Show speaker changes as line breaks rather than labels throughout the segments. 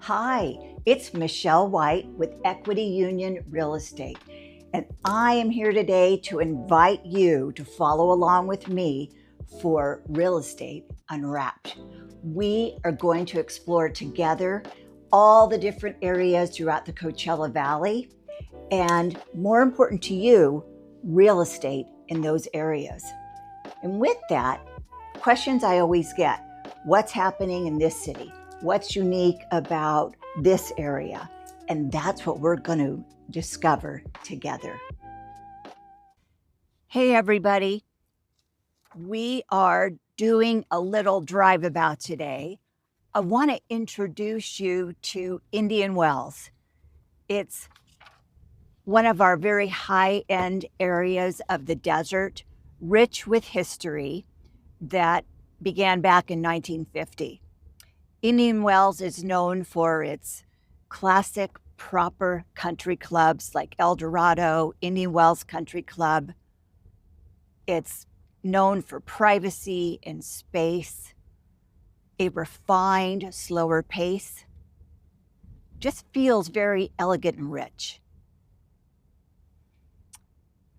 Hi, it's Michelle White with Equity Union Real Estate, and I am here today to invite you to follow along with me for Real Estate Unwrapped. We are going to explore together all the different areas throughout the Coachella Valley, and more important to you, real estate in those areas. And with that, questions I always get: what's happening in this city? What's unique about this area? And that's what we're going to discover together. Hey, everybody. We are doing a little drive about today. I want to introduce you to Indian Wells. It's one of our very high-end areas of the desert, rich with history that began back in 1950. Indian Wells is known for its classic proper country clubs like El Dorado, Indian Wells Country Club. It's known for privacy and space, a refined, slower pace. Just feels very elegant and rich.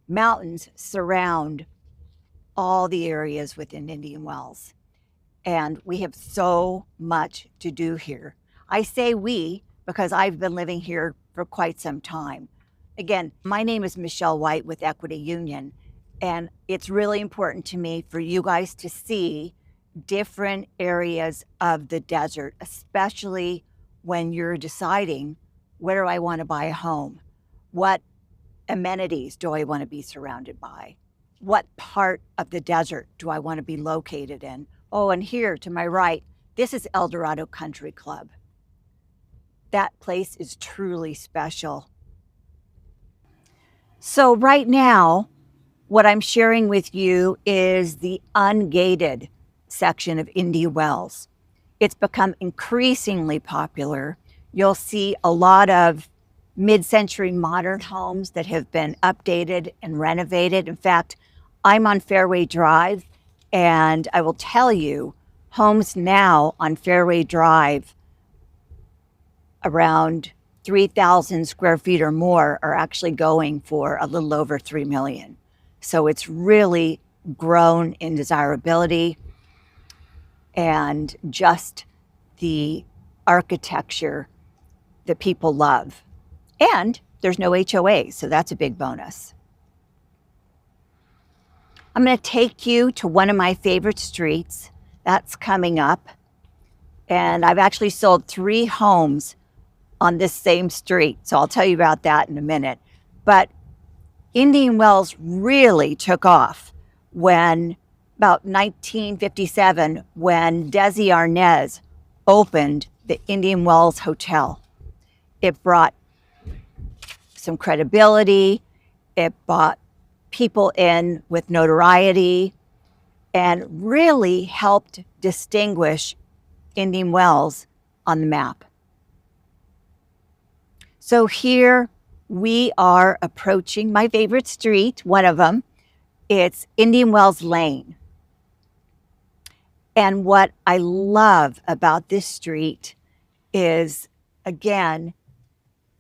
Mountains surround all the areas within Indian Wells, and we have so much to do here. I say we because I've been living here for quite some time. Again, my name is Michelle White with Equity Union, and it's really important to me for you guys to see different areas of the desert, especially when you're deciding, where do I want to buy a home? What amenities do I want to be surrounded by? What part of the desert do I want to be located in? Oh, and here to my right, this is El Dorado Country Club. That place is truly special. So right now, what I'm sharing with you is the ungated section of Indian Wells. It's become increasingly popular. You'll see a lot of mid-century modern homes that have been updated and renovated. In fact, I'm on Fairway Drive, and I will tell you, homes now on Fairway Drive around 3,000 square feet or more are actually going for a little over $3 million. So it's really grown in desirability, and just the architecture that people love. And there's no HOA, so that's a big bonus. I'm going to take you to one of my favorite streets. That's coming up. And I've actually sold 3 homes on this same street, so I'll tell you about that in a minute. But Indian Wells really took off when, about 1957, when Desi Arnaz opened the Indian Wells Hotel. It brought some credibility. It brought people in with notoriety and really helped distinguish Indian Wells on the map. So here we are approaching my favorite street, one of them. It's Indian Wells Lane. And what I love about this street is, again,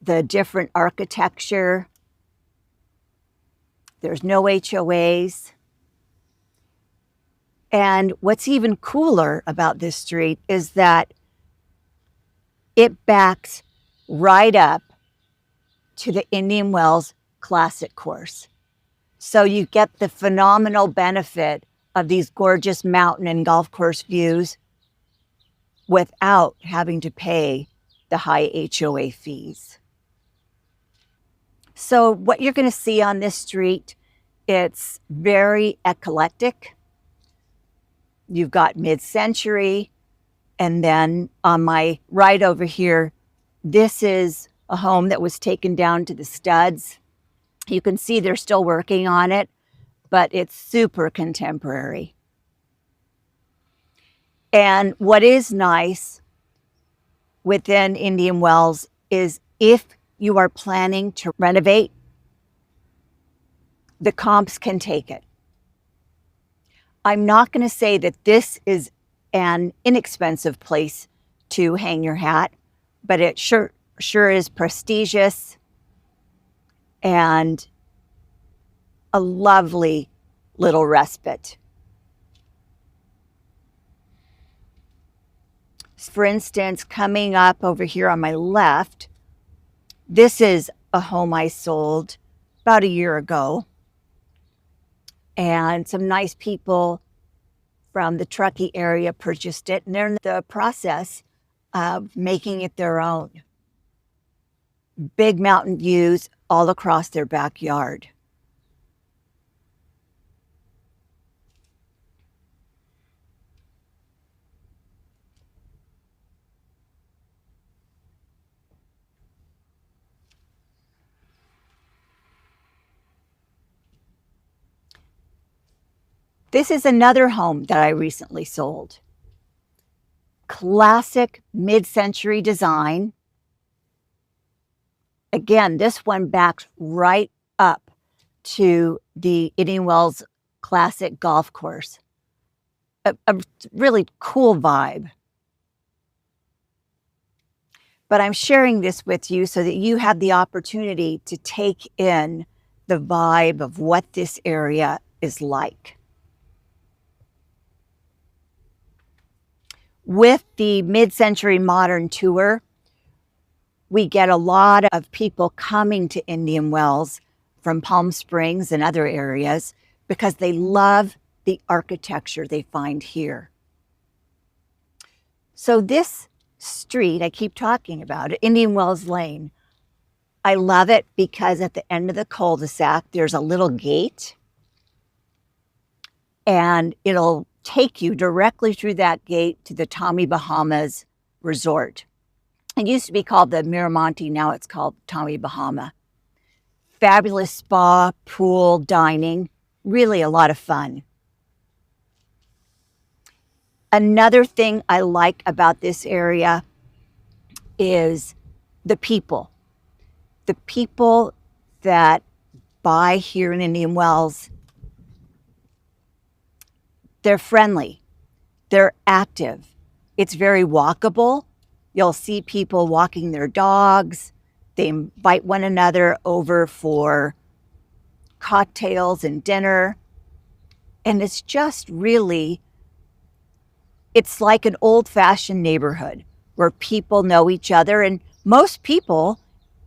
the different architecture. There's no HOAs. And what's even cooler about this street is that it backs right up to the Indian Wells Classic course. So you get the phenomenal benefit of these gorgeous mountain and golf course views without having to pay the high HOA fees. So what you're going to see on this street, it's very eclectic. You've got mid-century, and then on my right over here, this is a home that was taken down to the studs. You can see they're still working on it, but it's super contemporary. And what is nice within Indian Wells is if you are planning to renovate, the comps can take it. I'm not going to say that this is an inexpensive place to hang your hat, but it sure is prestigious and a lovely little respite. For instance, coming up over here on my left, this is a home I sold about a year ago. And some nice people from the Truckee area purchased it, and they're in the process of making it their own. Big mountain views all across their backyard. This is another home that I recently sold. Classic mid-century design. Again, this one backs right up to the Indian Wells Classic Golf Course. A really cool vibe. But I'm sharing this with you so that you have the opportunity to take in the vibe of what this area is like. With the mid-century modern tour, we get a lot of people coming to Indian Wells from Palm Springs and other areas because they love the architecture they find here. So this street, I keep talking about it, Indian Wells Lane, I love it because at the end of the cul-de-sac, there's a little gate, and it'll take you directly through that gate to the Tommy Bahamas Resort. It used to be called the Miramonte, now it's called Tommy Bahama. Fabulous spa, pool, dining, really a lot of fun. Another thing I like about this area is the people. The people that buy here in Indian Wells, they're friendly, they're active. It's very walkable. You'll see people walking their dogs. They invite one another over for cocktails and dinner. And it's just really, it's like an old-fashioned neighborhood where people know each other. And most people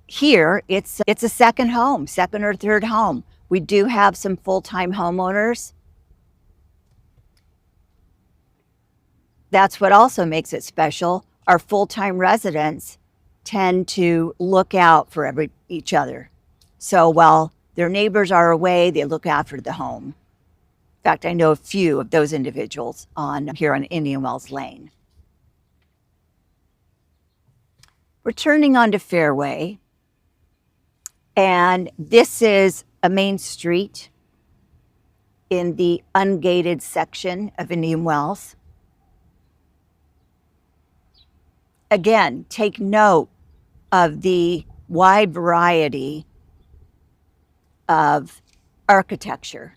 here, it's a second home, second or third home. We do have some full-time homeowners. That's what also makes it special. Our full-time residents tend to look out for each other. So while their neighbors are away, they look after the home. In fact, I know a few of those individuals here on Indian Wells Lane. We're turning onto Fairway, and this is a main street in the ungated section of Indian Wells. Again, take note of the wide variety of architecture.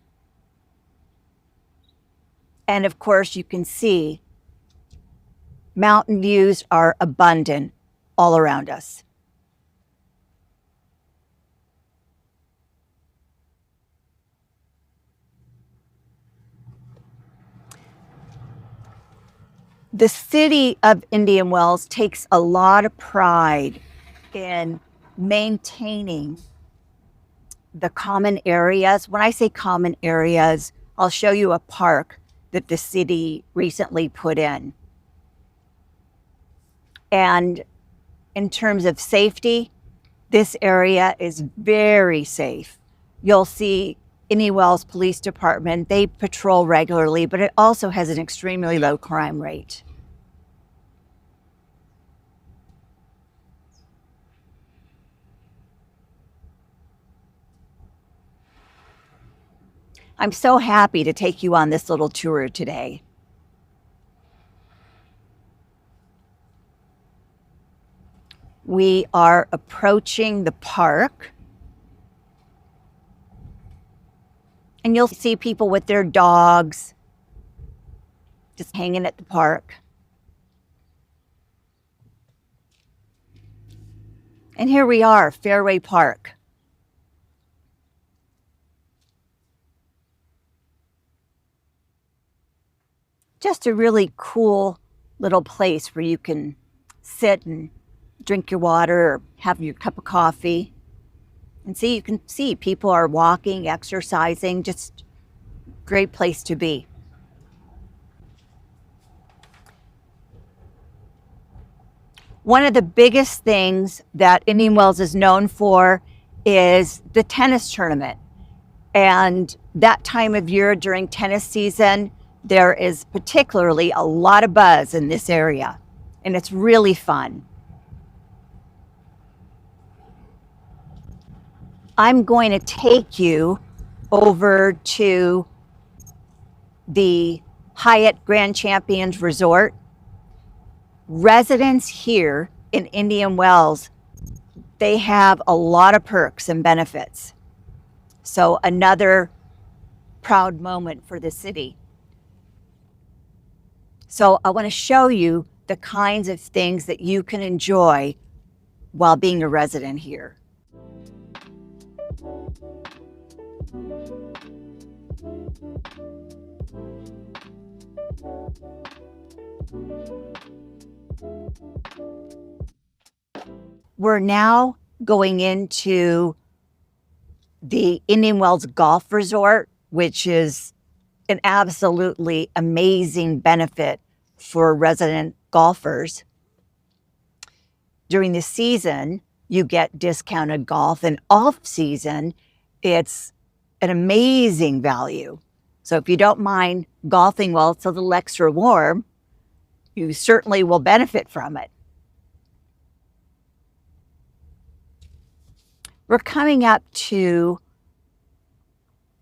And of course, you can see mountain views are abundant all around us. The city of Indian Wells takes a lot of pride in maintaining the common areas. When I say common areas, I'll show you a park that the city recently put in. And in terms of safety, this area is very safe. You'll see Indian Wells Police Department, they patrol regularly, but it also has an extremely low crime rate. I'm so happy to take you on this little tour today. We are approaching the park, and you'll see people with their dogs just hanging at the park. And here we are, Fairway Park. Just a really cool little place where you can sit and drink your water or have your cup of coffee. And see, you can see people are walking, exercising, just great place to be. One of the biggest things that Indian Wells is known for is the tennis tournament. And that time of year during tennis season, there is particularly a lot of buzz in this area, and it's really fun. I'm going to take you over to the Hyatt Grand Champions Resort. Residents here in Indian Wells, they have a lot of perks and benefits. So another proud moment for the city. So I want to show you the kinds of things that you can enjoy while being a resident here. We're now going into the Indian Wells Golf Resort, which is an absolutely amazing benefit for resident golfers. During the season, you get discounted golf, and off season, it's an amazing value. So if you don't mind golfing while it's a little extra warm, you certainly will benefit from it. We're coming up to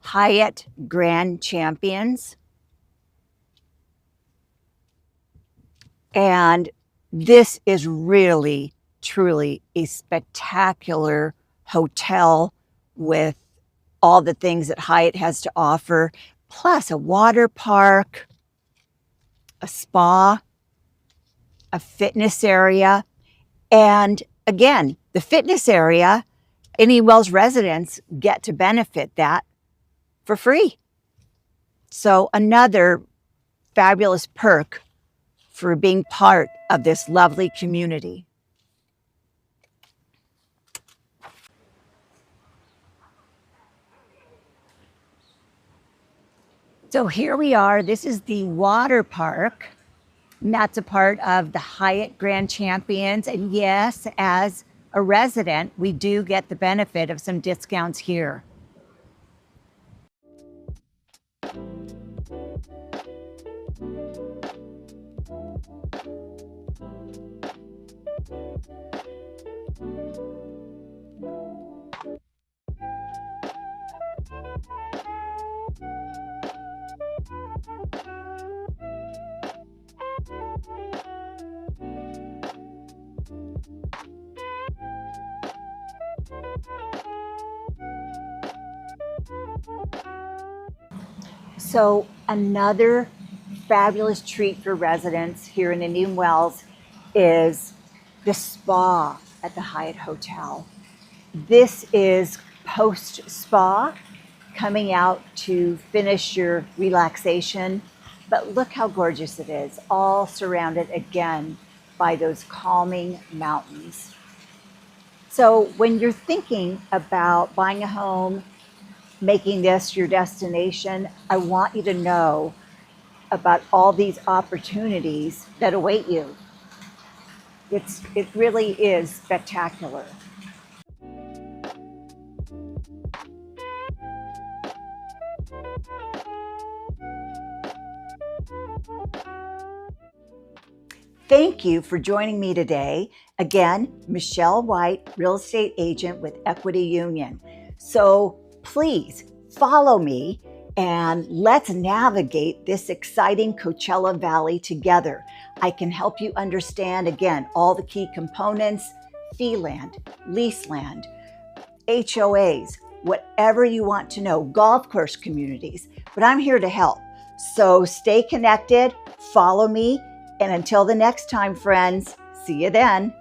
Hyatt Grand Champions. And this is really, truly a spectacular hotel with all the things that Hyatt has to offer, plus a water park, a spa, a fitness area. And again, the fitness area, Indian Wells residents get to benefit that for free. So another fabulous perk for being part of this lovely community. So here we are. This is the water park. And that's a part of the Hyatt Grand Champions. And yes, as a resident, we do get the benefit of some discounts here. So another fabulous treat for residents here in Indian Wells is the spa at the Hyatt Hotel. This is post-spa, coming out to finish your relaxation. But look how gorgeous it is, all surrounded again by those calming mountains. So when you're thinking about buying a home, making this your destination, I want you to know about all these opportunities that await you. It really is spectacular. Thank you for joining me today. Again, Michelle White, real estate agent with Equity Union. So please follow me and let's navigate this exciting Coachella Valley together. I can help you understand, again, all the key components: fee land, lease land, HOAs, whatever you want to know, golf course communities, but I'm here to help. So stay connected, follow me, and until the next time, friends, see you then.